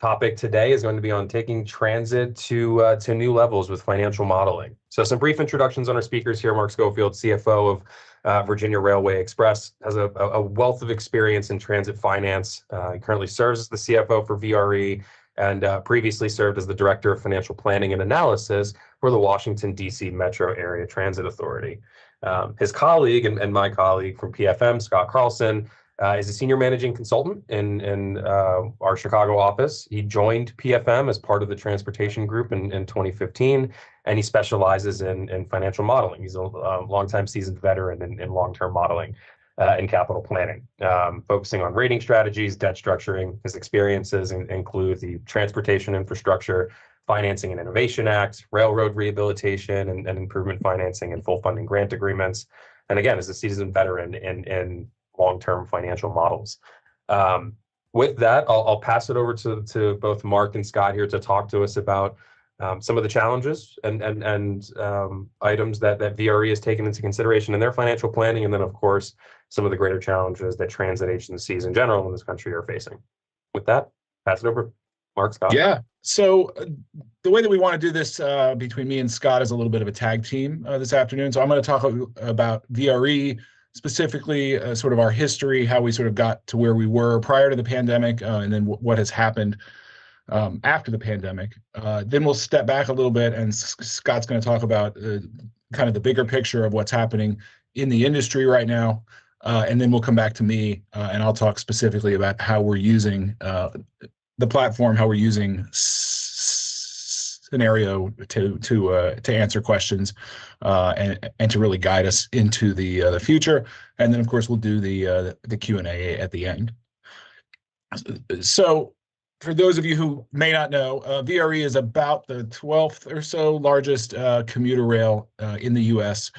topic today is going to be on taking transit to new levels with financial modeling. So some brief introductions on our speakers here. Mark Schofield, CFO of Virginia Railway Express, has a wealth of experience in transit finance. He currently serves as the CFO for VRE and previously served as the Director of Financial Planning and Analysis for the Washington, D.C. Metro Area Transit Authority. His colleague and my colleague from PFM, Scott Carlson, is a senior managing consultant in our Chicago office. He joined PFM as part of the transportation group in 2015, and he specializes in financial modeling. He's a longtime seasoned veteran in long-term modeling and capital planning, focusing on rating strategies, debt structuring. His experiences include the Transportation Infrastructure Financing and Innovation Act, railroad rehabilitation and improvement financing, and full funding grant agreements. And again, as a seasoned veteran in long-term financial models. With that, I'll pass it over to both Mark and Scott here to talk to us about some of the challenges and items that VRE has taken into consideration in their financial planning, and then of course some of the greater challenges that transit agencies in general in this country are facing. With that, pass it over, Mark, Scott. Yeah. So the way that we want to do this between me and Scott is a little bit of a tag team this afternoon. So I'm going to talk about VRE, specifically sort of our history, how we sort of got to where we were prior to the pandemic, and then what has happened after the pandemic. Then we'll step back a little bit, and Scott's going to talk about kind of the bigger picture of what's happening in the industry right now. And then we'll come back to me, and I'll talk specifically about how we're using the platform, how we're using Synario to answer questions and to really guide us into the future. And then, of course, we'll do the Q&A at the end. So for those of you who may not know, VRE is about the 12th or so largest commuter rail in the U.S.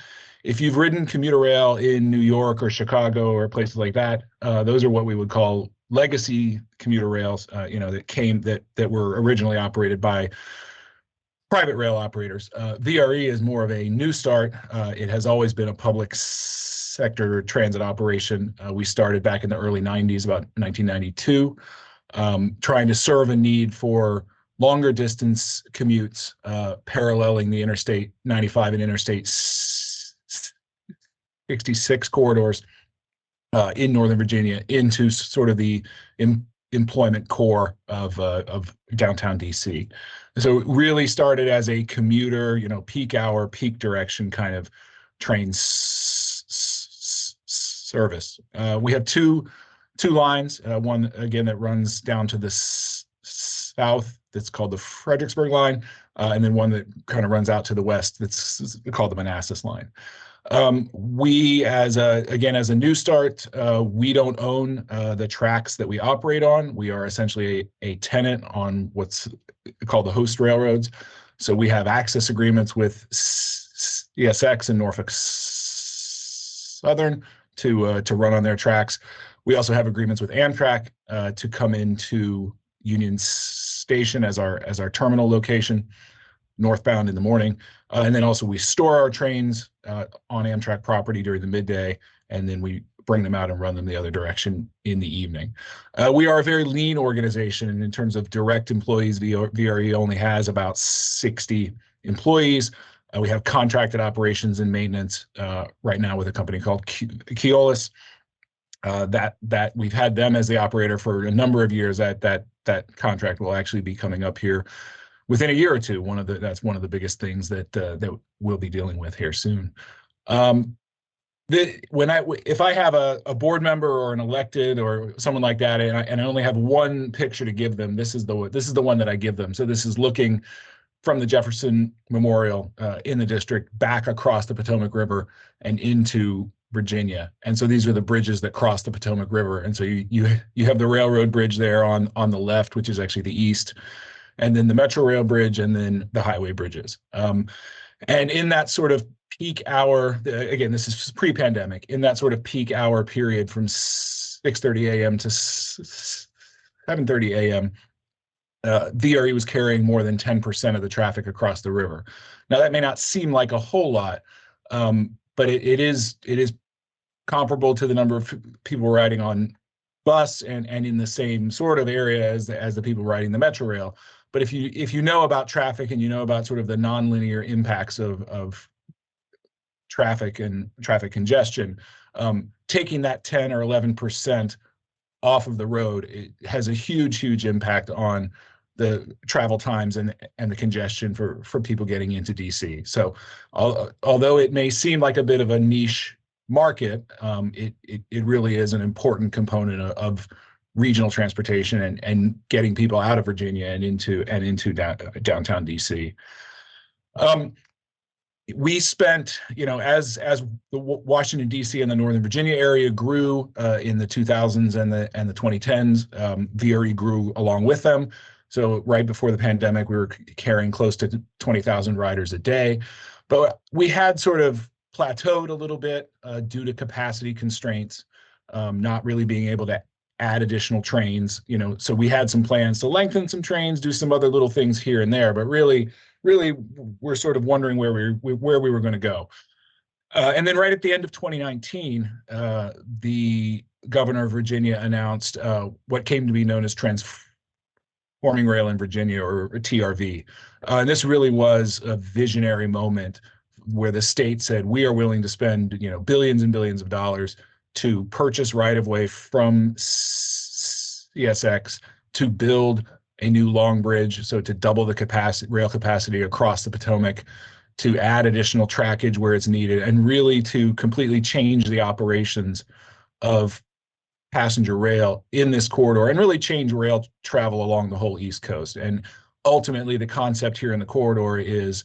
If you've ridden commuter rail in New York or Chicago or places like that, those are what we would call legacy commuter rails, that were originally operated by private rail operators. VRE is more of a new start. It has always been a public sector transit operation. We started back in the early 90s, about 1992, trying to serve a need for longer distance commutes, paralleling the Interstate 95 and Interstate 66 corridors in Northern Virginia into sort of the employment core of downtown DC. So it really started as a commuter, peak hour, peak direction kind of train service. We have two lines, one again that runs down to the south, that's called the Fredericksburg line, and then one that kind of runs out to the west, that's called the Manassas line. We, as a new start, we don't own the tracks that we operate on. We are essentially a tenant on what's called the host railroads. So we have access agreements with CSX and Norfolk Southern to run on their tracks. We also have agreements with Amtrak to come into Union Station as our terminal location, northbound in the morning. And then also we store our trains on Amtrak property during the midday, and then we bring them out and run them the other direction in the evening. We are a very lean organization, and in terms of direct employees, VRE only has about 60 employees. We have contracted operations and maintenance right now with a company called Keolis. That we've had them as the operator for a number of years. That contract will actually be coming up here within a year or two. That's one of the biggest things that we'll be dealing with here soon. If I have a board member or an elected or someone like that, and I only have one picture to give them, this is the one that I give them. So this is looking from the Jefferson Memorial in the district back across the Potomac River and into Virginia. And so these are the bridges that cross the Potomac River. And so you have the railroad bridge there on the left, which is actually the east, and then the Metro Rail bridge, and then the highway bridges. And in that sort of peak hour, again, this is pre-pandemic, in that sort of peak hour period from 6:30 a.m. to 7:30 a.m., VRE was carrying more than 10% of the traffic across the river. Now, that may not seem like a whole lot, but it is comparable to the number of people riding on bus and in the same sort of area as the people riding the Metro Rail. But if you know about traffic and you know about sort of the nonlinear impacts of traffic and traffic congestion, taking that 10 or 11% off of the road, it has a huge impact on the travel times and the congestion for people getting into DC. So although it may seem like a bit of a niche market, it really is an important component of regional transportation and getting people out of Virginia and into downtown DC. We spent, as the Washington D.C. and the Northern Virginia area grew in the 2000s and the 2010s, VRE grew along with them. So right before the pandemic, we were carrying close to 20,000 riders a day, but we had sort of plateaued a little bit due to capacity constraints, not really being able to add additional trains. So we had some plans to lengthen some trains, do some other little things here and there, but really we're sort of wondering where we were going to go. And then right at the end of 2019, the governor of Virginia announced what came to be known as Transforming Rail in Virginia, or TRV. And this really was a visionary moment where the state said, we are willing to spend billions and billions of dollars to purchase right-of-way from CSX to build a new long bridge, so to double the rail capacity across the Potomac, to add additional trackage where it's needed, and really to completely change the operations of passenger rail in this corridor and really change rail travel along the whole East Coast. And ultimately, the concept here in the corridor is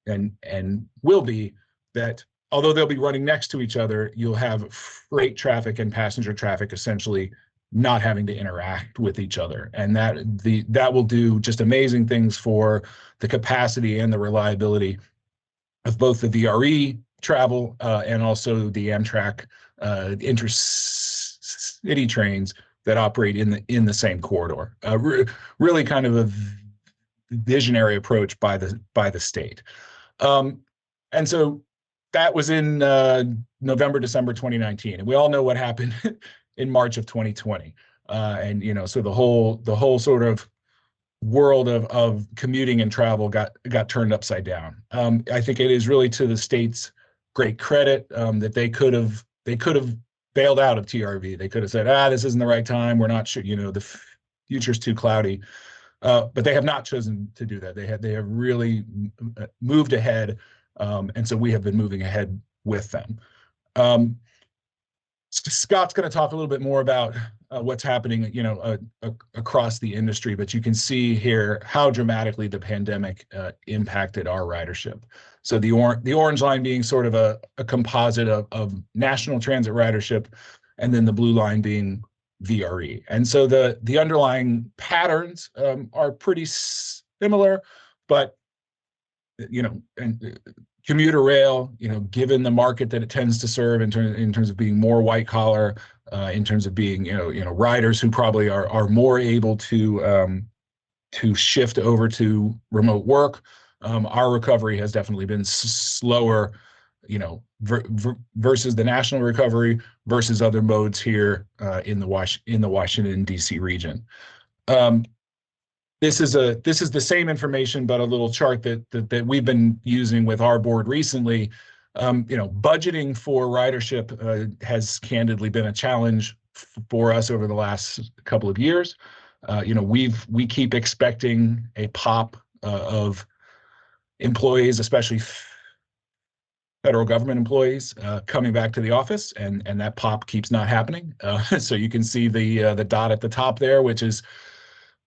and will be that although they'll be running next to each other, you'll have freight traffic and passenger traffic essentially not having to interact with each other, and that will do just amazing things for the capacity and the reliability of both the VRE travel and also the Amtrak intercity trains that operate in the same corridor. Really kind of a visionary approach by the state, and so that was in November, December 2019, and we all know what happened in March of 2020, and so the whole sort of world of commuting and travel got turned upside down. I think it is really to the state's great credit that they could have bailed out of TRV. They could have said, this isn't the right time. We're not sure. The future's too cloudy. But they have not chosen to do that. They have really moved ahead, and so we have been moving ahead with them. Scott's going to talk a little bit more about what's happening, across the industry, but you can see here how dramatically the pandemic impacted our ridership. So the orange line being sort of a composite of national transit ridership, and then the blue line being VRE. And so the underlying patterns are pretty similar, but commuter rail, given the market that it tends to serve in terms of being more white collar, in terms of being riders who probably are more able to shift over to remote work. Our recovery has definitely been slower, versus the national recovery versus other modes here in the Washington D.C. region. This is the same information, but a little chart that we've been using with our board recently. Budgeting for ridership has candidly been a challenge for us over the last couple of years. We keep expecting a pop of employees, especially federal government employees, coming back to the office, and that pop keeps not happening. So you can see the dot at the top there, which is,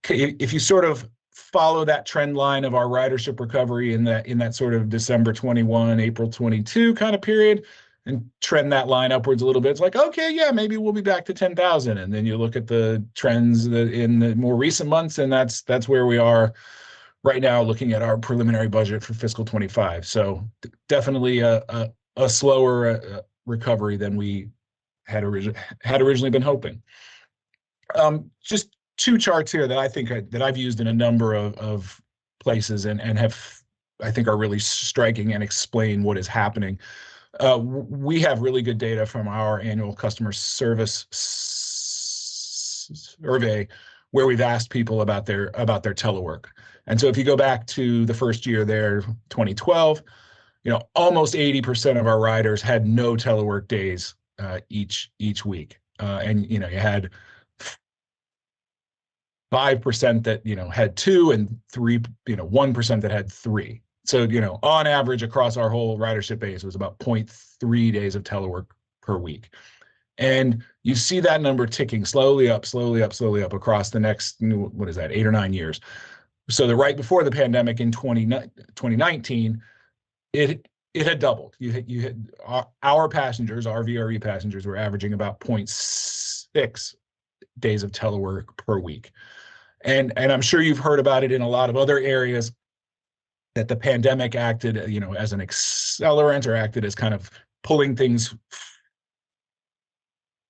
if you sort of follow that trend line of our ridership recovery in that sort of December 21, April 22 kind of period, and trend that line upwards a little bit, it's like, okay, yeah, maybe we'll be back to 10,000. And then you look at the trends in the more recent months, and that's where we are right now, looking at our preliminary budget for fiscal 25. So definitely a slower recovery than we had originally been hoping. Just two charts here that I think that I've used in a number of places and I think are really striking and explain what is happening. We have really good data from our annual customer service survey where we've asked people about their telework. And so if you go back to the first year there, 2012, almost 80% of our riders had no telework days each week. And you had 5% that had 2, and 1% that had 3. So on average across our whole ridership base was about 0.3 days of telework per week. And you see that number ticking slowly up across the next, 8 or 9 years. So right before the pandemic in 2019, it had doubled. You had our passengers, our VRE passengers, were averaging about 0.6 days of telework per week. And I'm sure you've heard about it in a lot of other areas, that the pandemic acted, as an accelerant, or acted as kind of pulling things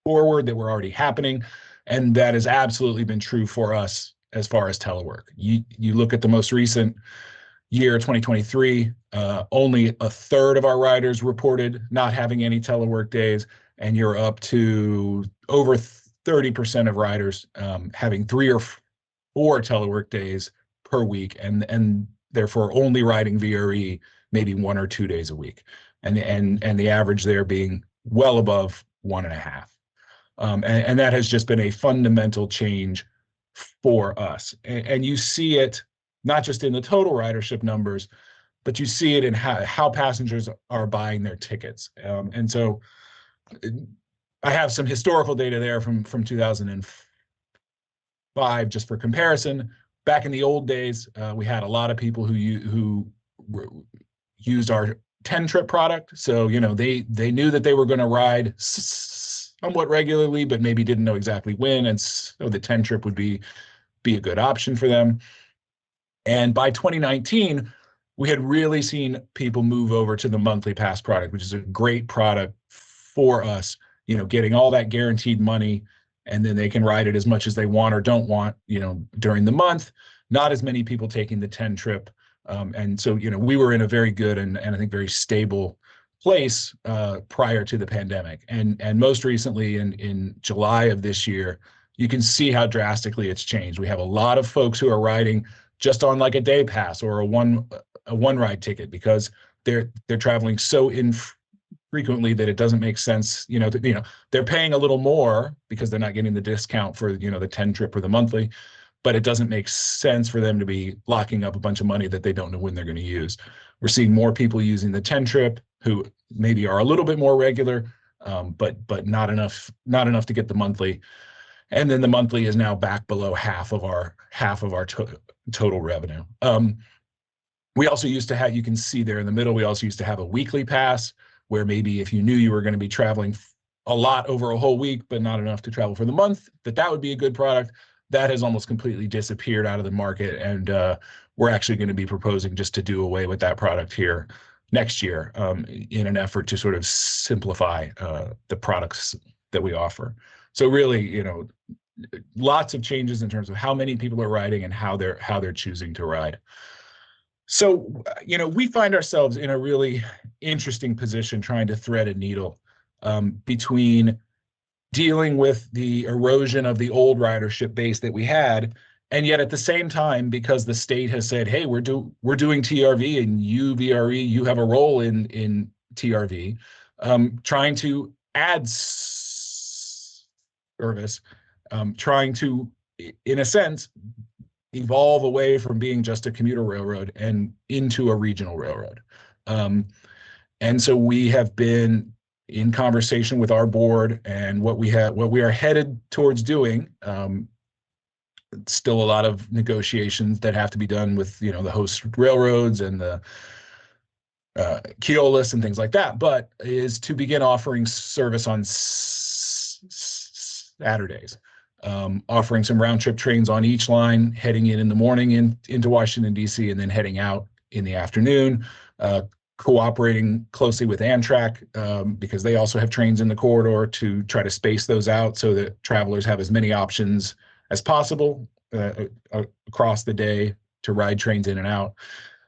forward that were already happening. And that has absolutely been true for us as far as telework. You look at the most recent year, 2023, only a third of our riders reported not having any telework days, and you're up to over 30% of riders having 3 or 4 telework days per week, and therefore only riding VRE maybe 1 or 2 days a week, and the average there being well above 1.5. And that has just been a fundamental change for us. And you see it not just in the total ridership numbers, but you see it in how passengers are buying their tickets. And so I have some historical data there from 2005, just for comparison. Back in the old days, we had a lot of people who used our 10-trip product. So, they knew that they were going to ride somewhat regularly, but maybe didn't know exactly when. And so the 10-trip would be a good option for them. And by 2019, we had really seen people move over to the monthly pass product, which is a great product for us, getting all that guaranteed money, and then they can ride it as much as they want or don't want, during the month. Not as many people taking the 10-trip. And so, we were in a very good and I think very stable place prior to the pandemic. And most recently in July of this year, you can see how drastically it's changed. We have a lot of folks who are riding just on like a day pass or a one ride ticket, because they're traveling so infrequently that it doesn't make sense. They're paying a little more because they're not getting the discount for the 10-trip or the monthly, but it doesn't make sense for them to be locking up a bunch of money that they don't know when they're going to use. We're seeing more people using the 10-trip who maybe are a little bit more regular, but not enough to get the monthly. And then the monthly is now back below half of our total revenue. We also used to have, you can see there in the middle, we also used to have a weekly pass, where maybe if you knew you were going to be traveling a lot over a whole week, but not enough to travel for the month, that would be a good product. That has almost completely disappeared out of the market. And we're actually going to be proposing just to do away with that product here next year, in an effort to sort of simplify the products that we offer. So really, lots of changes in terms of how many people are riding and how they're choosing to ride. So, we find ourselves in a really interesting position trying to thread a needle between dealing with the erosion of the old ridership base that we had, and yet at the same time, because the state has said, hey, we're doing TRV, and you VRE, you have a role in TRV, trying to add service, trying to, in a sense, evolve away from being just a commuter railroad and into a regional railroad. And so we have been in conversation with our board, and what we are headed towards doing. Still a lot of negotiations that have to be done with the host railroads and the Keolis and things like that, but is to begin offering service on Saturdays, offering some round trip trains on each line, heading in the morning into Washington, D.C., and then heading out in the afternoon, cooperating closely with Amtrak, because they also have trains in the corridor, to try to space those out so that travelers have as many options as possible across the day to ride trains in and out.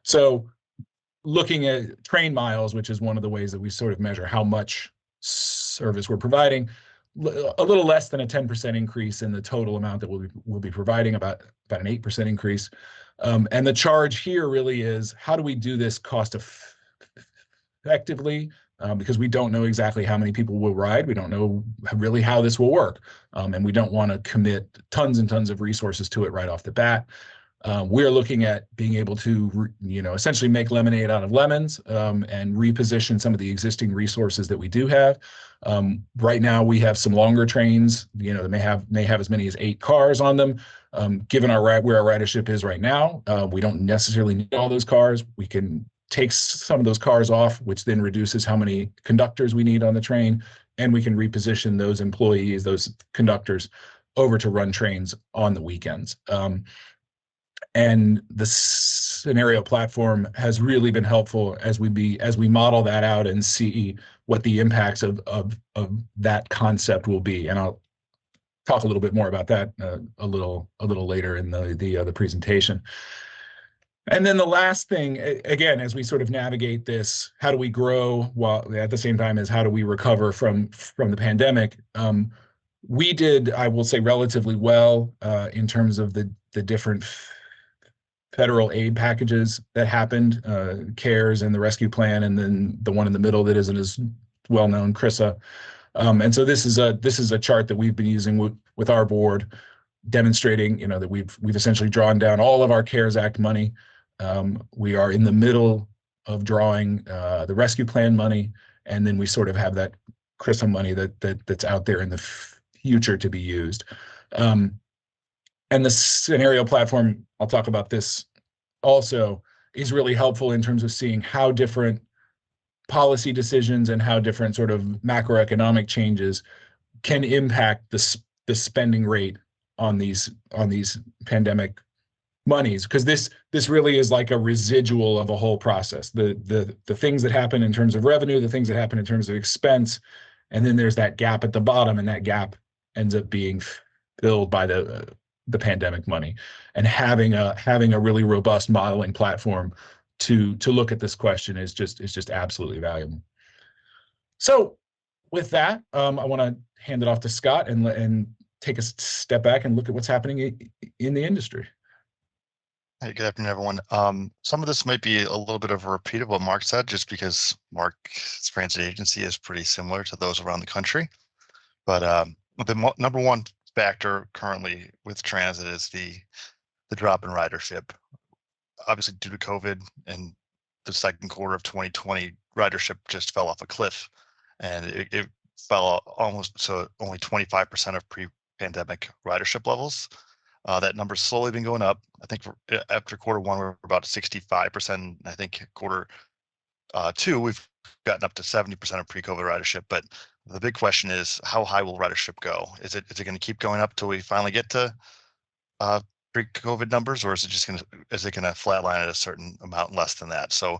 So looking at train miles, which is one of the ways that we sort of measure how much service we're providing, a little less than a 10% increase in the total amount that we'll be providing, about an 8% increase. And the charge here really is, how do we do this cost effectively? Because we don't know exactly how many people will ride. We don't know really how this will work. And we don't want to commit tons and tons of resources to it right off the bat. We're looking at being able to, essentially make lemonade out of lemons, and reposition some of the existing resources that we do have. Right now, we have some longer trains, that may have as many as 8 cars on them. Given where our ridership is right now, we don't necessarily need all those cars. We can take some of those cars off, which then reduces how many conductors we need on the train, and we can reposition those employees, those conductors, over to run trains on the weekends. And the Synario platform has really been helpful as we model that out and see what the impacts of that concept will be. And I'll talk a little bit more about that a little later in the presentation. And then the last thing, again, as we sort of navigate this, how do we grow while at the same time as how do we recover from the pandemic? We did, I will say, relatively well in terms of the different federal aid packages that happened, CARES and the rescue plan, and then the one in the middle that isn't as well known, CRISA. And so this is a chart that we've been using with our board, demonstrating, that we've essentially drawn down all of our CARES Act money. We are in the middle of drawing the rescue plan money, and then we sort of have that CRISA money that's out there in the future to be used. And the Synario platform, I'll talk about this also, is really helpful in terms of seeing how different policy decisions and how different sort of macroeconomic changes can impact the spending rate on these pandemic monies, because this really is like a residual of a whole process. The things that happen in terms of revenue, the things that happen in terms of expense, and then there's that gap at the bottom, and that gap ends up being filled by the pandemic money. And having a really robust modeling platform to look at this question is just absolutely valuable. So with that, I want to hand it off to Scott and take a step back and look at what's happening in the industry. Hey, good afternoon, everyone. Some of this might be a little bit of a repeat of what Mark said, just because Mark's transit agency is pretty similar to those around the country. But the number one factor currently with transit is the drop in ridership. Obviously, due to COVID and the second quarter of 2020, ridership just fell off a cliff, and it fell almost to only 25% of pre-pandemic ridership levels. That number's slowly been going up. I think after quarter one, we're about 65%. I think quarter two, we've gotten up to 70% of pre-COVID ridership. But the big question is, how high will ridership go? Is it going to keep going up till we finally get to pre-COVID numbers, or is it going to flatline at a certain amount less than that? So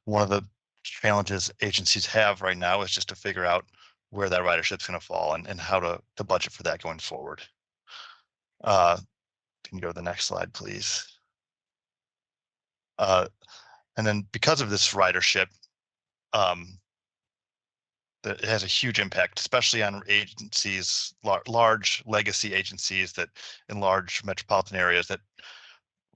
one of the challenges agencies have right now is just to figure out where that ridership's going to fall and how to budget for that going forward. Can you go to the next slide, please? And then because of this ridership, it has a huge impact, especially on agencies, large legacy agencies that in large metropolitan areas that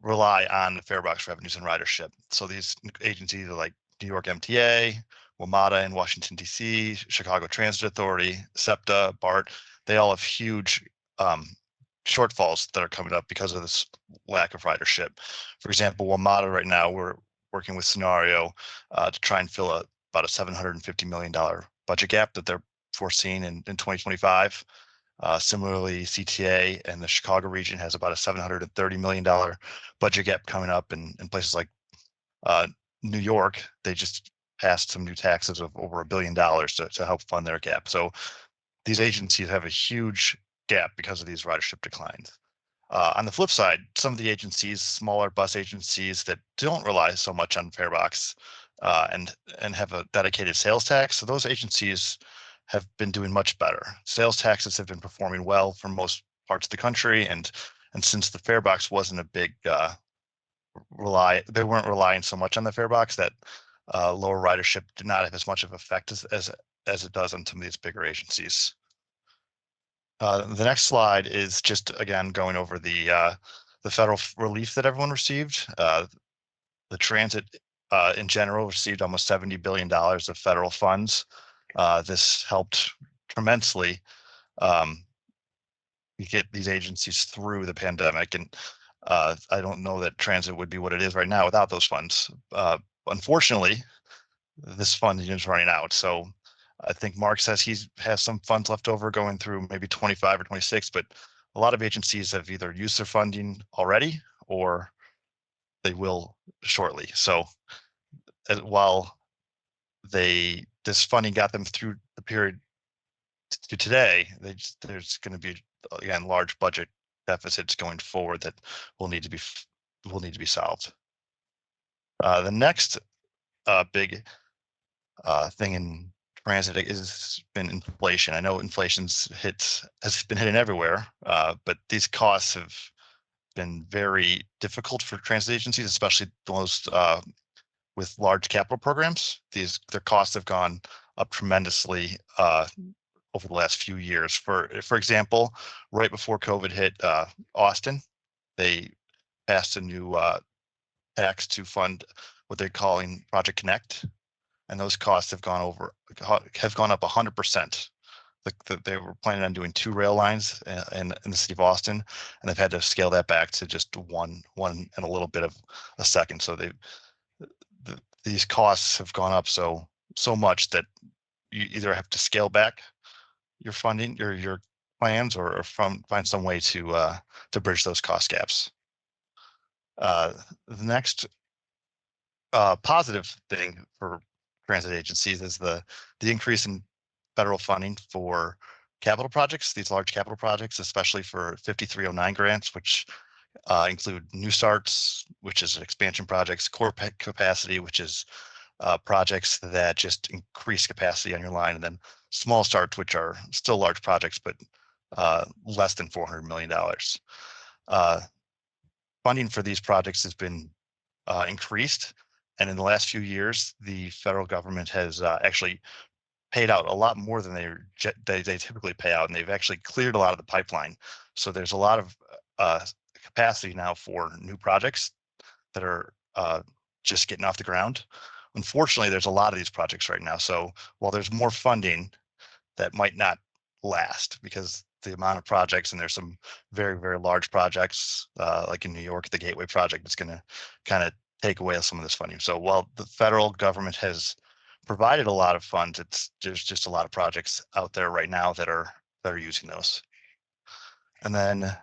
rely on the fare box revenues and ridership. So these agencies are like New York MTA, WMATA in Washington, D.C., Chicago Transit Authority, SEPTA, BART. They all have huge shortfalls that are coming up because of this lack of ridership. For example, WMATA right now, we're working with Synario to try and fill about a $750 million budget gap that they're foreseeing in 2025. Similarly, CTA and the Chicago region has about a $730 million budget gap coming up. In places like New York, they just passed some new taxes of over $1 billion to help fund their gap. So these agencies have a huge gap because of these ridership declines. On the flip side, some of the agencies, smaller bus agencies that don't rely so much on farebox and have a dedicated sales tax, so those agencies have been doing much better. Sales taxes have been performing well for most parts of the country, and since the farebox wasn't a big they weren't relying so much on the farebox, that lower ridership did not have as much of an effect as it does on some of these bigger agencies. The next slide is just again going over the federal relief that everyone received. The transit in general received almost $70 billion of federal funds. This helped tremendously get these agencies through the pandemic. And I don't know that transit would be what it is right now without those funds. Unfortunately, this funding is running out. So I think Mark says he has some funds left over going through maybe 25 or 26, but a lot of agencies have either used their funding already or they will shortly. So while this funding got them through the period to today, there's going to be, again, large budget deficits going forward that will need to be solved. The next big thing in transit has been inflation. I know inflation's has been hitting everywhere, but these costs have been very difficult for transit agencies, especially those with large capital programs. Their costs have gone up tremendously over the last few years. For example, right before COVID hit Austin, they passed a new tax to fund what they're calling Project Connect, and those costs have gone up 100%. They were planning on doing 2 rail lines in the city of Austin, and they've had to scale that back to just one and a little bit of a second. So these costs have gone up so much that you either have to scale back your funding, your plans, or find some way to bridge those cost gaps. The next positive thing for transit agencies is the increase in federal funding for capital projects, these large capital projects, especially for 5309 grants, which include new starts, which is expansion projects, core capacity, which is projects that just increase capacity on your line, and then small starts, which are still large projects, but less than $400 million. Funding for these projects has been increased, and in the last few years, the federal government has actually paid out a lot more than they typically pay out, and they've actually cleared a lot of the pipeline. So there's a lot of capacity now for new projects that are just getting off the ground. Unfortunately, there's a lot of these projects right now. So while there's more funding, that might not last because the amount of projects, and there's some very, very large projects like in New York, the Gateway project, that's going to kind of take away some of this funding. So while the federal government has provided a lot of funds, there's just a lot of projects out there right now that are using those. And then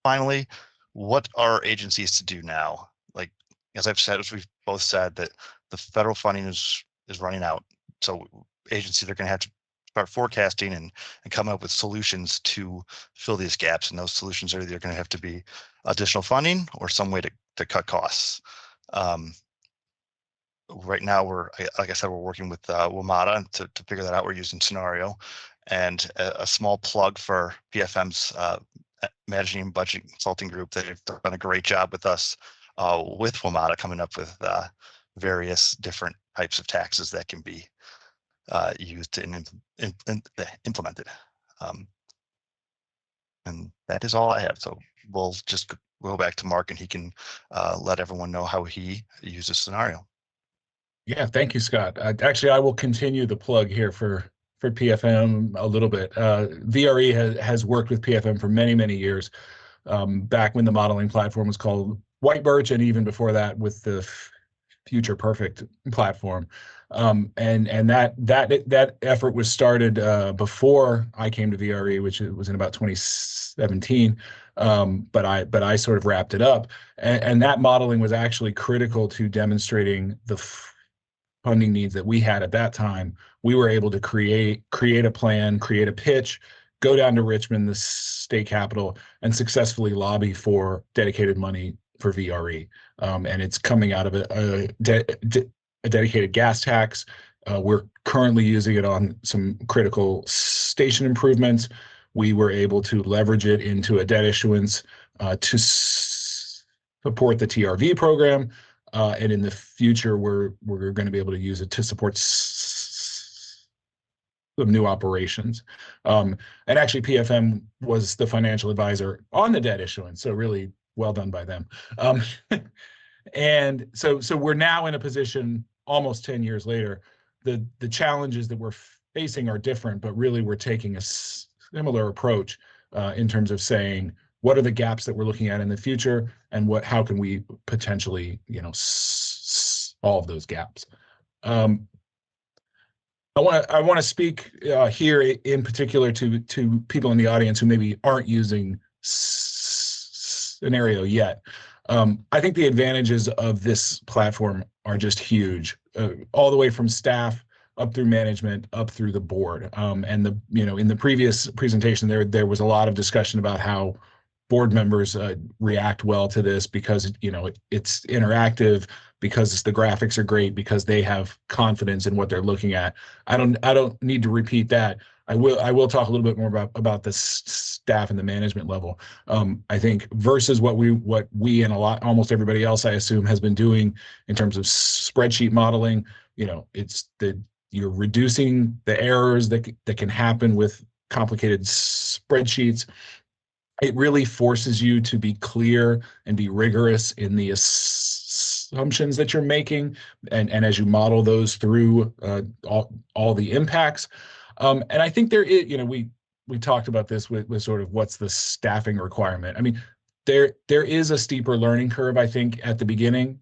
finally, what are agencies to do now? Like, as we've both said, that the federal funding is running out. So agencies are going to have to start forecasting and come up with solutions to fill these gaps. And those solutions are either going to have to be additional funding or some way to cut costs. Right now, like I said, we're working with WMATA to figure that out. We're using Synario, and a small plug for PFM's managing and budget consulting group. They've done a great job with us with WMATA, coming up with various different types of taxes that can be used and implemented. And that is all I have. So we'll just go back to Mark, and he can let everyone know how he uses Synario. Yeah, thank you, Scott. Actually, I will continue the plug here for PFM a little bit. VRE has worked with PFM for many, many years, back when the modeling platform was called White Birch, and even before that with the Future Perfect platform. And that effort was started before I came to VRE, which was in about 2017. But I sort of wrapped it up, and that modeling was actually critical to demonstrating the funding needs that we had at that time. We were able to create a plan, create a pitch, go down to Richmond, the state capital, and successfully lobby for dedicated money for VRE. And it's coming out of a dedicated gas tax. We're currently using it on some critical station improvements. We were able to leverage it into a debt issuance to support the TRV program. And in the future, we're going to be able to use it to support new operations. And actually, PFM was the financial advisor on the debt issuance, so really well done by them. And so we're now in a position almost 10 years later. The challenges that we're facing are different, but really we're taking a similar approach in terms of saying, what are the gaps that we're looking at in the future, and how can we potentially, solve those gaps? I want to speak here in particular to people in the audience who maybe aren't using Synario yet. I think the advantages of this platform are just huge, all the way from staff up through management, up through the board. And in the previous presentation, there was a lot of discussion about how board members react well to this because it's interactive, because the graphics are great, because they have confidence in what they're looking at. I don't need to repeat that. I will talk a little bit more about the staff and the management level. I think versus what we and almost everybody else, I assume, has been doing in terms of spreadsheet modeling. You're reducing the errors that can happen with complicated spreadsheets. It really forces you to be clear and be rigorous in the assumptions that you're making, and as you model those through all the impacts. And I think there is, we talked about this with sort of what's the staffing requirement. I mean, there is a steeper learning curve, I think, at the beginning,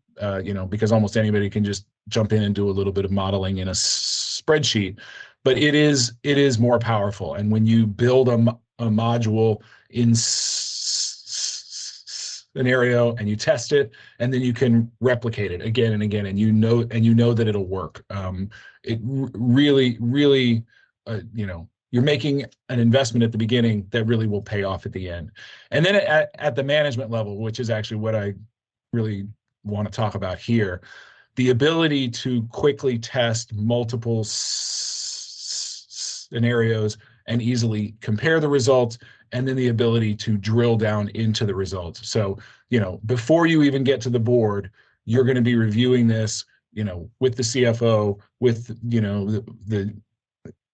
because almost anybody can just jump in and do a little bit of modeling in a spreadsheet, but it is more powerful. And when you build a module in Synario and you test it, and then you can replicate it again and again, and you know that it'll work. It really, you're making an investment at the beginning that really will pay off at the end. And then at the management level, which is actually what I really want to talk about here, the ability to quickly test multiple scenarios and easily compare the results, and then the ability to drill down into the results. So, before you even get to the board, you're going to be reviewing this, with the CFO, with,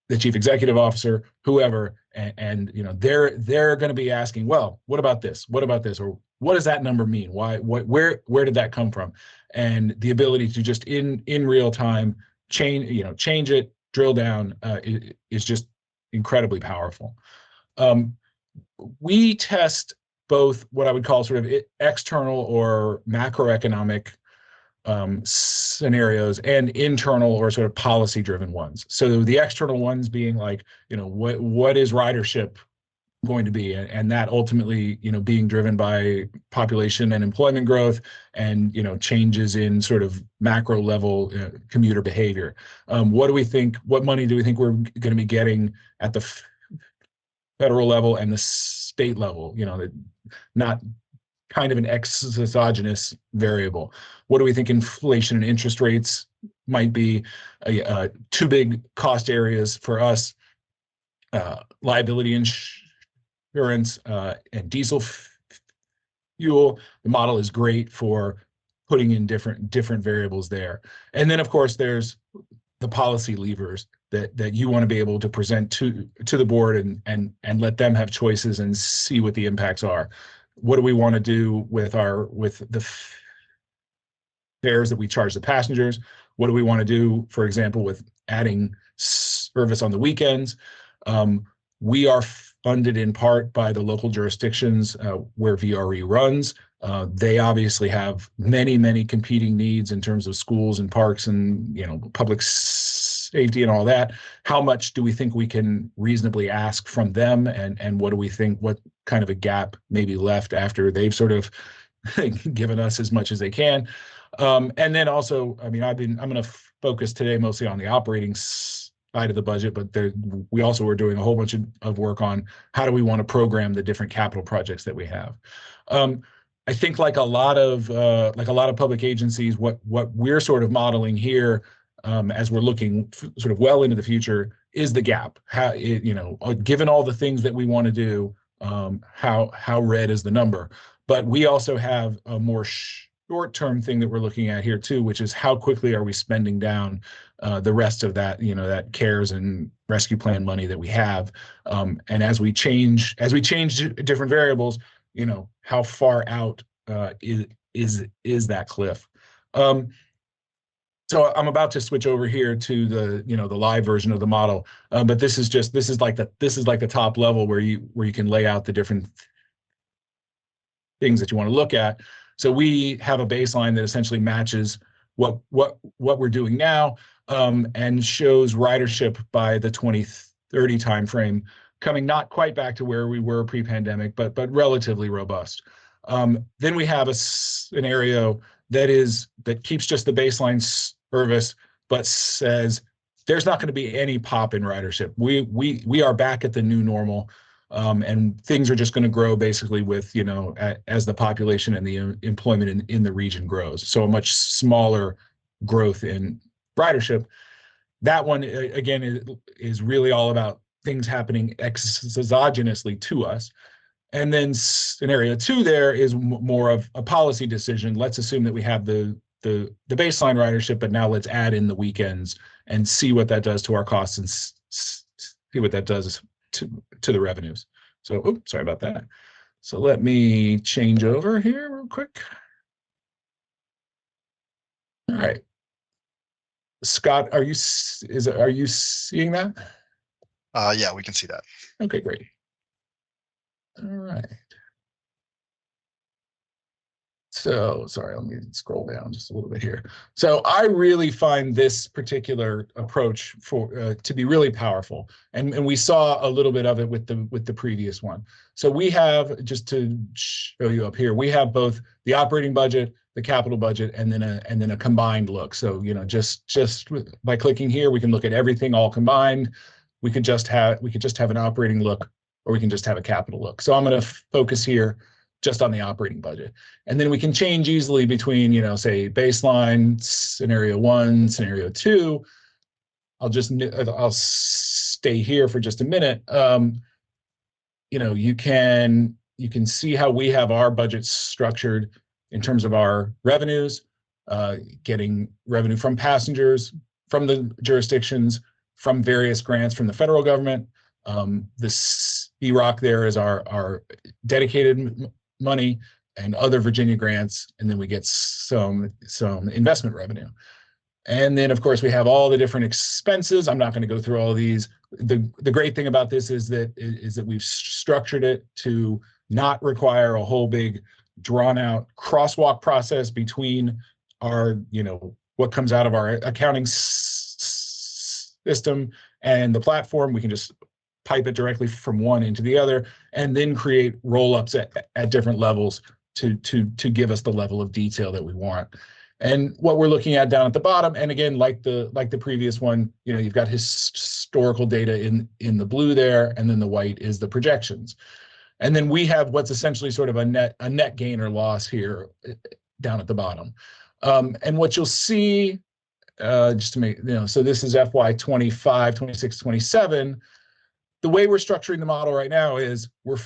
the chief executive officer, whoever, and they're going to be asking, well, what about this? What about this? Or what does that number mean? Why, where did that come from? And the ability to just in real time change it, drill down, is just incredibly powerful. We test both what I would call sort of external or macroeconomic scenarios and internal or sort of policy driven ones. So the external ones being like, what is ridership going to be, and that ultimately, being driven by population and employment growth, and changes in sort of macro level commuter behavior. What money do we think we're going to be getting at the federal level and the state level? Not kind of an exogenous variable. What do we think inflation and interest rates might be? Two big cost areas for us: liability insurance and diesel fuel. The model is great for putting in different variables there. And then, of course, there's the policy levers that you want to be able to present to the board and let them have choices and see what the impacts are. What do we want to do with the fares that we charge the passengers? What do we want to do, for example, with adding service on the weekends? We are funded in part by the local jurisdictions where VRE runs. They obviously have many competing needs in terms of schools and parks and public safety and all that. How much do we think we can reasonably ask from them, and what do we think, what kind of a gap may be left after they've sort of given us as much as they can? And then also, I'm going to focus today mostly on the operating side of the budget, but we also are doing a whole bunch of work on how do we want to program the different capital projects that we have. I think like a lot of public agencies, what we're sort of modeling here, as we're looking sort of well into the future, is the gap. How given all the things that we want to do, how red is the number? But we also have a more short-term thing that we're looking at here too, which is how quickly are we spending down the rest of that, that CARES and rescue plan money that we have. And as we change different variables, how far out is that cliff. So I'm about to switch over here to the live version of the model, but this is like the top level where you can lay out the different things that you want to look at. So we have a baseline that essentially matches what we're doing now, and shows ridership by the 2030 timeframe, coming not quite back to where we were pre-pandemic, but relatively robust. Then we have a scenario that keeps just the baseline service, but says there's not going to be any pop in ridership. We are back at the new normal, and things are just going to grow basically with as the population and the employment in the region grows. So a much smaller growth in ridership. That one again is really all about things happening exogenously to us. And then scenario 2 there is more of a policy decision. Let's assume that we have the baseline ridership, but now let's add in the weekends and see what that does to our costs and see what that does to the revenues. So, oops, sorry about that. So let me change over here real quick. All right, Scott, are you seeing that? Yeah, we can see that. Okay, great. All right. So sorry, let me scroll down just a little bit here. So I really find this particular approach to be really powerful, and we saw a little bit of it with the previous one. So we have, just to show you up here, we have both the operating budget, the capital budget, and then a combined look. So just by clicking here, we can look at everything all combined. We could just have an operating look, or we can just have a capital look. So I'm going to focus here just on the operating budget. And then we can change easily between, say baseline, scenario 1, scenario 2. I'll stay here for just a minute. You can see how we have our budget structured in terms of our revenues, getting revenue from passengers, from the jurisdictions, from various grants from the federal government. This EROC there is our dedicated money and other Virginia grants, and then we get some investment revenue. And then of course we have all the different expenses. I'm not going to go through all of these. The great thing about this is that we've structured it to not require a whole big drawn out crosswalk process between our, what comes out of our accounting system and the platform. We can just pipe it directly from one into the other, and then create roll-ups at different levels to give us the level of detail that we want. And what we're looking at down at the bottom, and again, like the previous one, you've got historical data in the blue there, and then the white is the projections. And then we have what's essentially sort of a net gain or loss here down at the bottom. And what you'll see, just to make, so this is FY 25, 26, 27. The way we're structuring the model right now is we're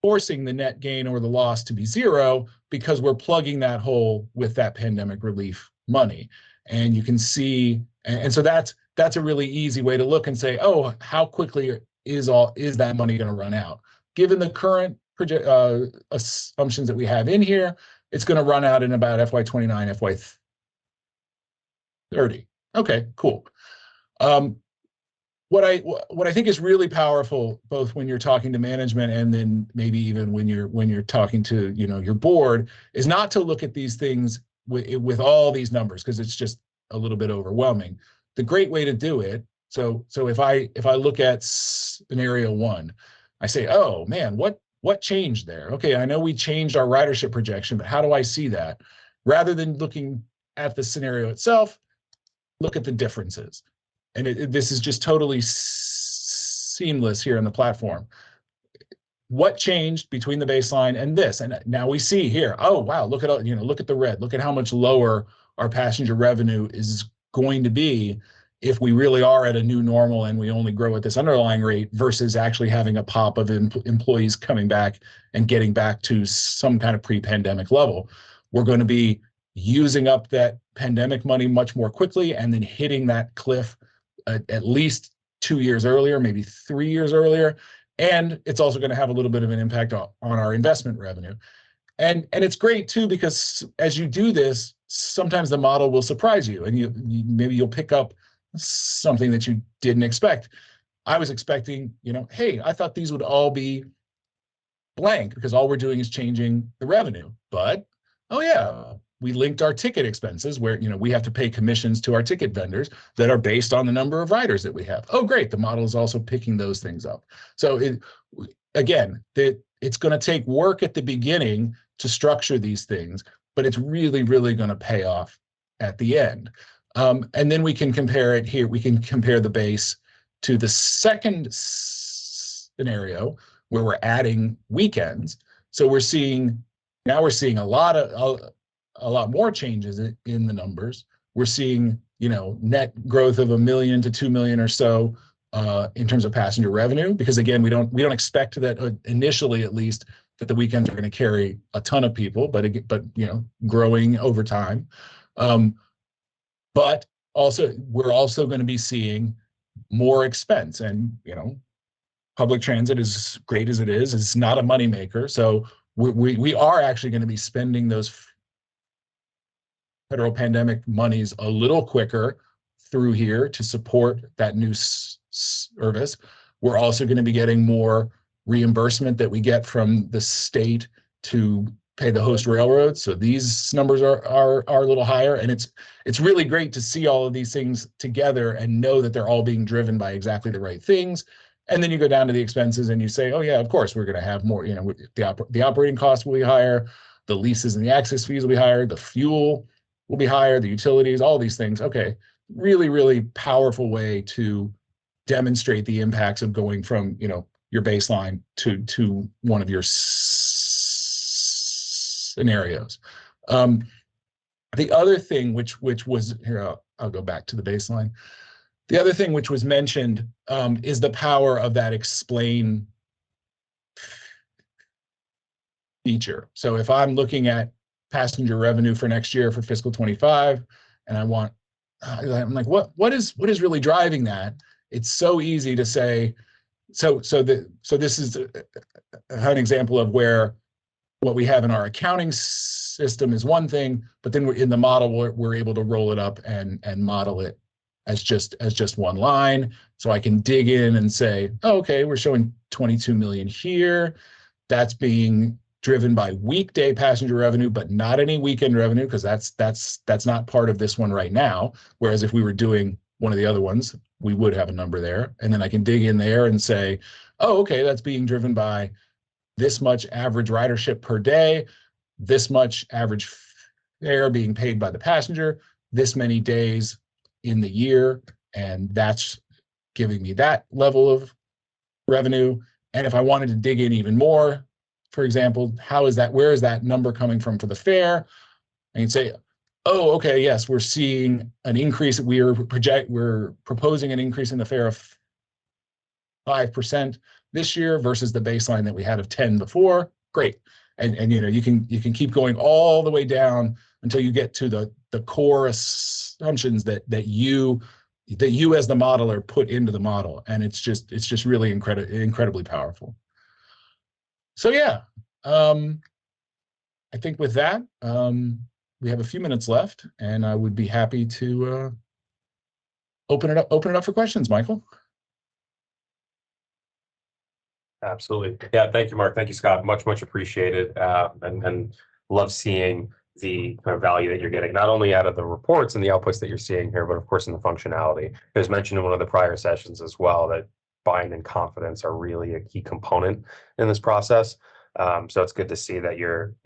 forcing the net gain or the loss to be zero, because we're plugging that hole with that pandemic relief money. And you can see, and so that's a really easy way to look and say, oh, how quickly is that money going to run out? Given the current assumptions that we have in here, it's going to run out in about FY 29, FY 30. Okay, cool. What I think is really powerful, both when you're talking to management and then maybe even when you're talking to your board, is not to look at these things with all these numbers, because it's just a little bit overwhelming. The great way to do it. So if I look at scenario 1, I say, oh man, what changed there? Okay, I know we changed our ridership projection, but how do I see that? Rather than looking at the scenario itself, look at the differences. And this is just totally seamless here in the platform. What changed between the baseline and this? And now we see here, oh wow, look at look at the red. Look at how much lower our passenger revenue is going to be if we really are at a new normal and we only grow at this underlying rate, versus actually having a pop of employees coming back and getting back to some kind of pre-pandemic level. we're going to be using up that pandemic money much more quickly and then hitting that cliff at least 2 years earlier, maybe 3 years earlier. And it's also going to have a little bit of an impact on our investment revenue. And it's great too, because as you do this, sometimes the model will surprise you, and maybe you'll pick up something that you didn't expect. I was expecting, hey, I thought these would all be blank because all we're doing is changing the revenue. But, oh yeah, we linked our ticket expenses where, we have to pay commissions to our ticket vendors that are based on the number of riders that we have. Oh, great. The model is also picking those things up. So it's going to take work at the beginning to structure these things, but it's really, really going to pay off at the end. And then we can compare it here. We can compare the base to the second scenario where we're adding weekends. So we're seeing a lot more changes in the numbers. We're seeing, net growth of 1 million to 2 million or so in terms of passenger revenue, because again, we don't expect that initially, at least, that the weekends are going to carry a ton of people, but growing over time. But also, we're also going to be seeing more expense, and public transit, as great as it is, it's not a moneymaker. So we are actually going to be spending those federal pandemic monies a little quicker through here to support that new service. We're also going to be getting more reimbursement that we get from the state to pay the host railroads. So these numbers are a little higher, and it's really great to see all of these things together and know that they're all being driven by exactly the right things. And then you go down to the expenses and you say, oh yeah, of course we're going to have more. The operating costs will be higher, the leases and the access fees will be higher, the fuel will be higher, the utilities, all these things. Okay, really, really powerful way to demonstrate the impacts of going from your baseline to one of your scenarios. The other thing which was here, I'll go back to the baseline. The other thing which was mentioned is the power of that explain feature. So if I'm looking at passenger revenue for next year for fiscal 25, and I'm like, what is really driving that? It's so easy to say. So this is an example of where what we have in our accounting system is one thing, but then in the model we're able to roll it up and model it as just one line. So I can dig in and say, oh, okay, we're showing 22 million here. That's being driven by weekday passenger revenue, but not any weekend revenue, because that's not part of this one right now. Whereas if we were doing one of the other ones, we would have a number there. And then I can dig in there and say, oh, okay, that's being driven by this much average ridership per day, this much average fare being paid by the passenger, this many days in the year, and that's giving me that level of revenue. And if I wanted to dig in even more, for example, where is that number coming from for the fare? And you'd say, oh, okay, yes, we're seeing an increase. We're proposing an increase in the fare of 5% this year versus the baseline that we had of 10 before. Great. And you can keep going all the way down until you get to the core assumptions that you as the modeler put into the model. And it's just really incredibly powerful. So yeah, I think with that, we have a few minutes left, and I would be happy to open it up for questions, Michael. Absolutely. Yeah. Thank you, Mark. Thank you, Scott. Much appreciated. And love seeing the kind of value that you're getting, not only out of the reports and the outputs that you're seeing here, but of course in the functionality. It was mentioned in one of the prior sessions as well that buy-in and confidence are really a key component in this process. So it's good to see that you're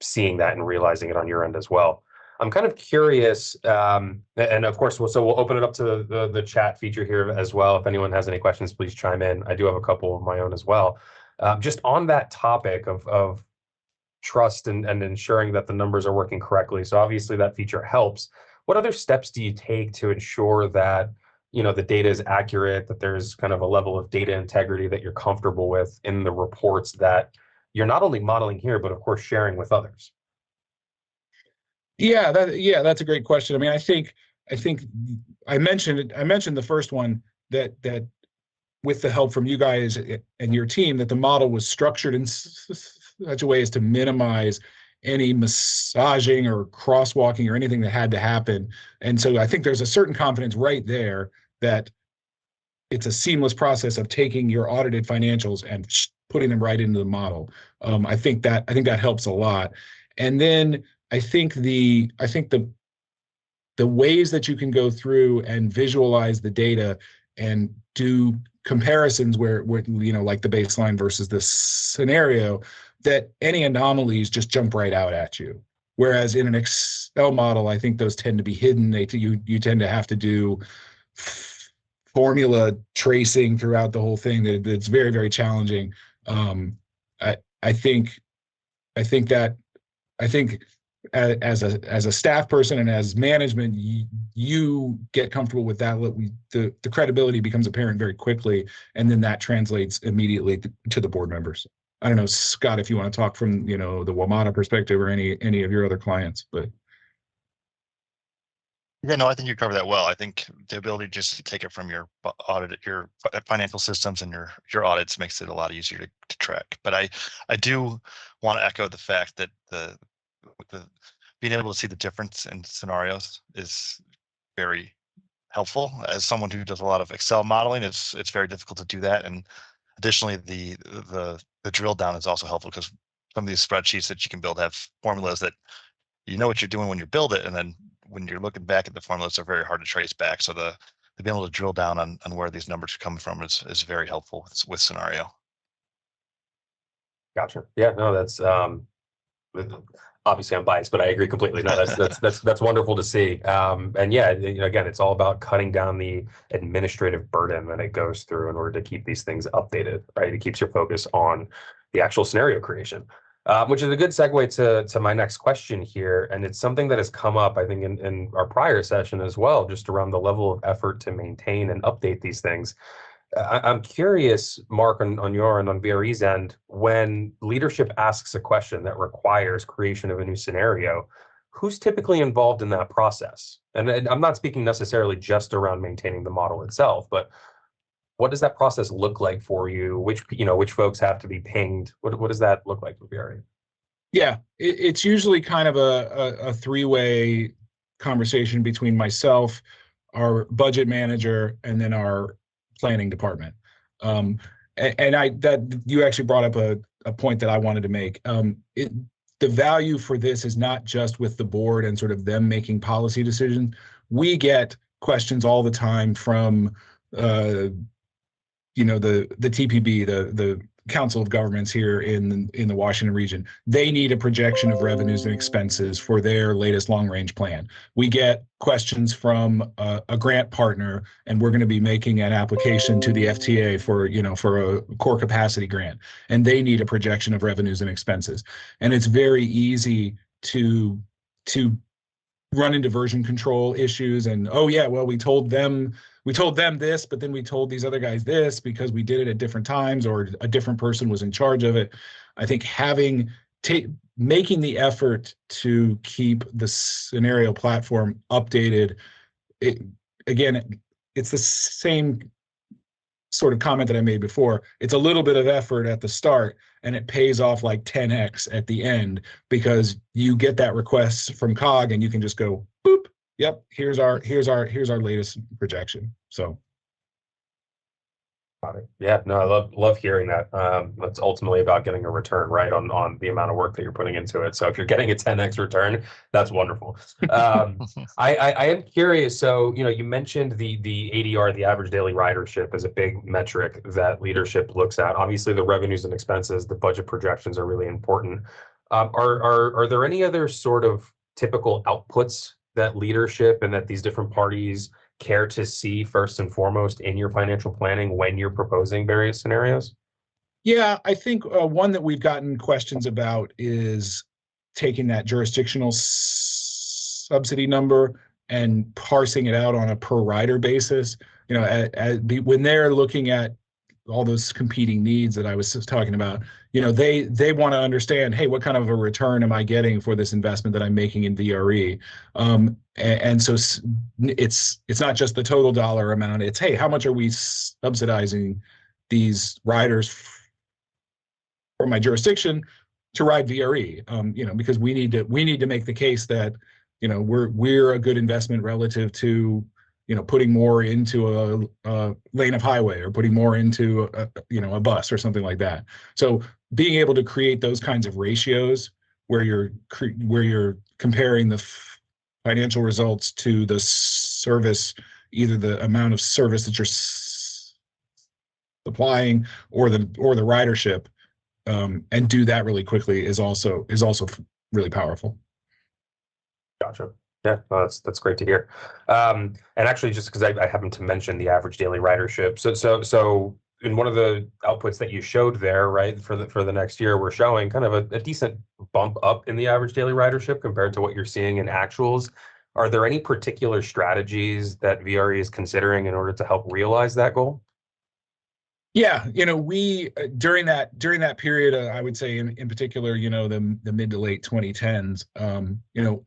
seeing that and realizing it on your end as well. I'm kind of curious, and of course, we'll open it up to the chat feature here as well. If anyone has any questions, please chime in. I do have a couple of my own as well. Just on that topic of trust and ensuring that the numbers are working correctly. So obviously that feature helps. What other steps do you take to ensure that the data is accurate, that there's kind of a level of data integrity that you're comfortable with in the reports that you're not only modeling here, but of course sharing with others? Yeah, that's a great question. I mean, I think I mentioned the first one that with the help from you guys and your team, that the model was structured in such a way as to minimize any massaging or crosswalking or anything that had to happen. And so I think there's a certain confidence right there that it's a seamless process of taking your audited financials and putting them right into the model. I think that helps a lot. And then I think the ways that you can go through and visualize the data and do comparisons where like the baseline versus the scenario, that any anomalies just jump right out at you. Whereas in an Excel model, I think those tend to be hidden. You tend to have to do formula tracing throughout the whole thing. That's very, very challenging. Um, I I think I think that I think as a staff person and as management, you get comfortable with that. The credibility becomes apparent very quickly, and then that translates immediately to the board members. I don't know, Scott, if you want to talk from the WMATA perspective or any of your other clients, but Yeah, no, I think you covered that well. I think the ability just to take it from your your financial systems and your audits makes it a lot easier to track. But I do want to echo the fact that the being able to see the difference in scenarios is very helpful. As someone who does a lot of Excel modeling, it's very difficult to do that. And additionally, the drill down is also helpful because some of these spreadsheets that you can build have formulas that you know what you're doing when you build it, and then when you're looking back at the formulas, they're very hard to trace back. So the to be able to drill down on where these numbers are coming from is very helpful with Synario. Gotcha. Yeah, no, that's obviously I'm biased, but I agree completely. No, that's wonderful to see. And yeah, again, it's all about cutting down the administrative burden that it goes through in order to keep these things updated, right? It keeps your focus on the actual scenario creation, which is a good segue to my next question here. And it's something that has come up, I think, in our prior session as well, just around the level of effort to maintain and update these things. I'm curious, Mark, on your and on VRE's end, when leadership asks a question that requires creation of a new scenario, who's typically involved in that process? And I'm not speaking necessarily just around maintaining the model itself, but what does that process look like for you? Which folks have to be pinged? What does that look like for VRE? yeah, it's usually kind of a three-way conversation between myself, our budget manager, and then our planning department. And that you actually brought up a point that I wanted to make. The value for this is not just with the board and sort of them making policy decisions. We get questions all the time from the TPB, the Council of Governments here in the Washington region. They need a projection of revenues and expenses for their latest long-range plan. We get questions from a grant partner, and we're going to be making an application to the FTA for a core capacity grant, and they need a projection of revenues and expenses. And it's very easy to run into version control issues and, oh yeah, well, we told them this, but then we told these other guys this because we did it at different times or a different person was in charge of it. I think making the effort to keep the scenario platform updated, it's the same sort of comment that I made before. It's a little bit of effort at the start and it pays off like 10x at the end because you get that request from COG and you can just go boop. Yep, here's our latest projection. So Got it. Yeah, no, I love hearing that. That's ultimately about getting a return, right, on the amount of work that you're putting into it. So if you're getting a 10x return, that's wonderful. I am curious. So you mentioned the ADR, the average daily ridership, is a big metric that leadership looks at. Obviously, the revenues and expenses, the budget projections are really important. Are there any other sort of typical outputs that leadership and that these different parties care to see first and foremost in your financial planning when you're proposing various scenarios? Yeah, I think one that we've gotten questions about is taking that jurisdictional subsidy number and parsing it out on a per rider basis. When they're looking at all those competing needs that I was just talking about. They want to understand, hey, what kind of a return am I getting for this investment that I'm making in VRE? And so it's not just the total dollar amount. It's, hey, how much are we subsidizing these riders for my jurisdiction to ride VRE? Because we need to make the case that we're a good investment relative to putting more into a lane of highway, or putting more into a bus or something like that. So being able to create those kinds of ratios where you're comparing the financial results to the service, either the amount of service that you're supplying or the ridership, and do that really quickly is also really powerful. Gotcha. Yeah, no, that's great to hear. And actually, just because I happened to mention the average daily ridership, so in one of the outputs that you showed there, right, for the next year, we're showing kind of a decent bump up in the average daily ridership compared to what you're seeing in actuals. Are there any particular strategies that VRE is considering in order to help realize that goal? Yeah, we during that period, I would say in particular, the mid to late 2010s,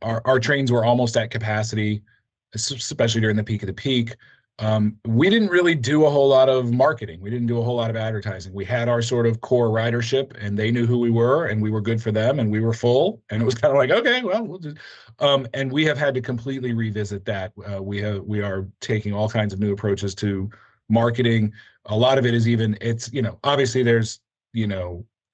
our trains were almost at capacity, especially during the peak of the peak. We didn't really do a whole lot of marketing. We didn't do a whole lot of advertising. We had our sort of core ridership, and they knew who we were, and we were good for them, and we were full. And it was kind of like, okay, well, we'll just. And we have had to completely revisit that. We are taking all kinds of new approaches to marketing. A lot of it is obviously there's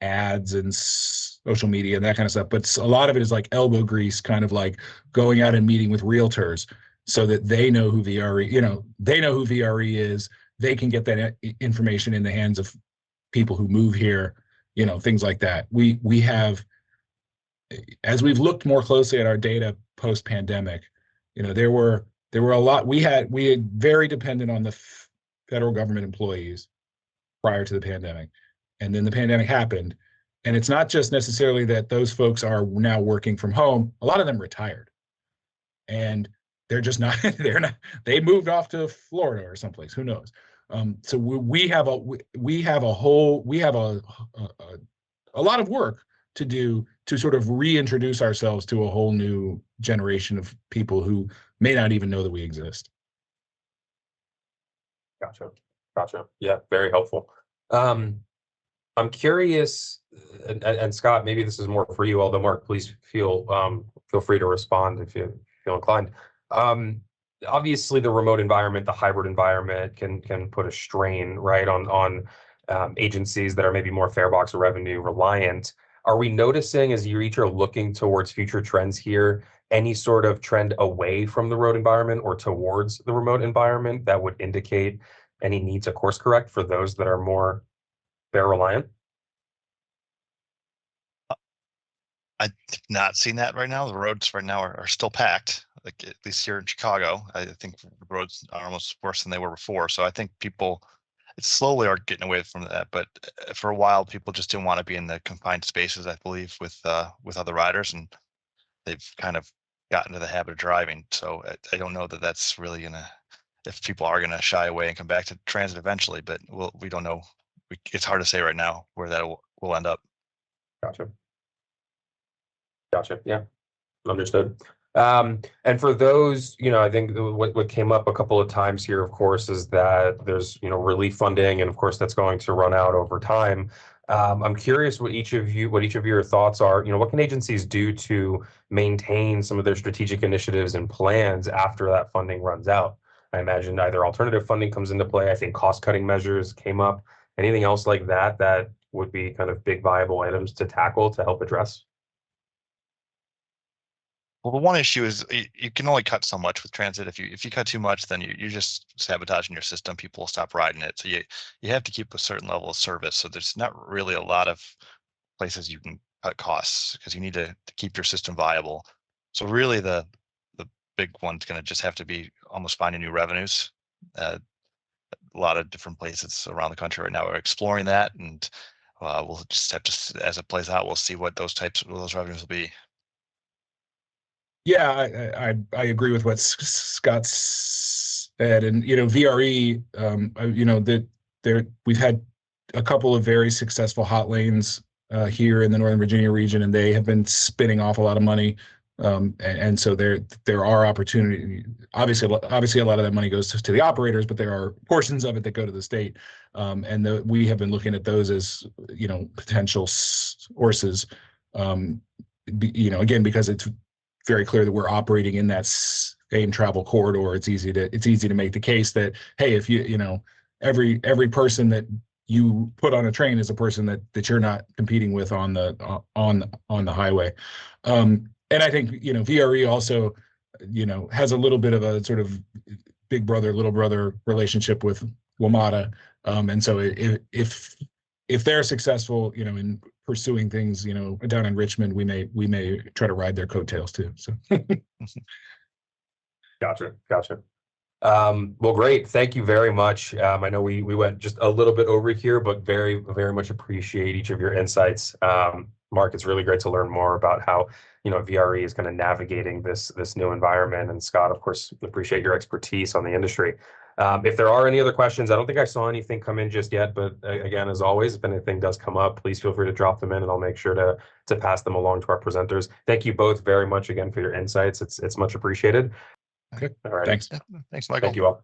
ads and social media and that kind of stuff, but a lot of it is like elbow grease, kind of like going out and meeting with realtors so that they know who VRE is. They can get that information in the hands of people who move here, things like that. We have, as we've looked more closely at our data post pandemic, there were a lot. We had very dependent on the federal government employees prior to the pandemic. And then the pandemic happened. And it's not just necessarily that those folks are now working from home. A lot of them retired. And they're just not, they moved off to Florida or someplace, who knows? So we have a lot of work to do to sort of reintroduce ourselves to a whole new generation of people who may not even know that we exist. Gotcha. Yeah, very helpful. I'm curious, and Scott, maybe this is more for you, although Mark, please feel free to respond if you feel inclined. Obviously, the remote environment, the hybrid environment can put a strain, right, on agencies that are maybe more fare box revenue reliant. Are we noticing, as you each are looking towards future trends here, any sort of trend away from the road environment or towards the remote environment that would indicate any need to course correct for those that are more fare reliant? I've not seen that right now. The roads right now are still packed, like at least here in Chicago. I think the roads are almost worse than they were before. So I think people slowly are getting away from that. But for a while, people just didn't want to be in the confined spaces, I believe, with other riders, and they've kind of gotten to the habit of driving. So I don't know that that's really gonna, if people are gonna shy away and come back to transit eventually, but we don't know. It's hard to say right now where that will end up. Gotcha. Yeah, understood. And for those, I think what came up a couple of times here, of course, is that there's, relief funding, and of course that's going to run out over time. I'm curious what each of your thoughts are. What can agencies do to maintain some of their strategic initiatives and plans after that funding runs out? I imagine either alternative funding comes into play. I think cost-cutting measures came up. Anything else like that would be kind of big viable items to tackle to help address? Well, the one issue is you can only cut so much with transit. If you cut too much, then you're just sabotaging your system. People will stop riding it. So you have to keep a certain level of service. So there's not really a lot of places you can cut costs because you need to keep your system viable. So really the big one's going to just have to be almost finding new revenues. A lot of different places around the country right now are exploring that, and we'll just have to, as it plays out, we'll see what those revenues will be. Yeah, I agree with what Scott said, and VRE, that we've had a couple of very successful hot lanes here in the Northern Virginia region, and they have been spinning off a lot of money. And so there are opportunities. Obviously, a lot of that money goes to the operators, but there are portions of it that go to the state. And we have been looking at those as, potential sources. Again, because it's very clear that we're operating in that same travel corridor. It's easy to make the case that, hey, if every person that you put on a train is a person that you're not competing with on the highway. And I think, VRE also, has a little bit of a sort of big brother, little brother relationship with WMATA. And so if they're successful, in pursuing things, down in Richmond, we may try to ride their coattails too. So. Gotcha. Well, great. Thank you very much. I know we went just a little bit over here, but very, very much appreciate each of your insights. Mark, it's really great to learn more about how, VRE is kind of navigating this new environment. And Scott, of course, appreciate your expertise on the industry. If there are any other questions, I don't think I saw anything come in just yet, but again, as always, if anything does come up, please feel free to drop them in and I'll make sure to pass them along to our presenters. Thank you both very much again for your insights. It's much appreciated. Okay. All right. Thanks. Thanks, Michael. Thank you all.